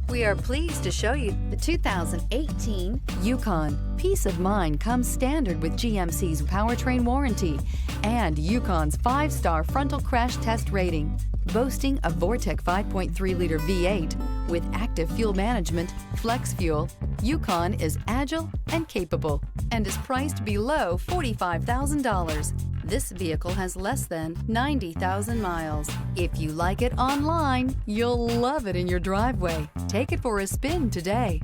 We are pleased to show you the 2018 Yukon. Peace of mind comes standard with GMC's powertrain warranty and Yukon's 5-star frontal crash test rating. Boasting a Vortec 5.3-liter V8 with active fuel management, flex fuel, Yukon is agile and capable and is priced below $45,000. This vehicle has less than 90,000 miles. If you like it online, you'll love it in your driveway. Take it for a spin today.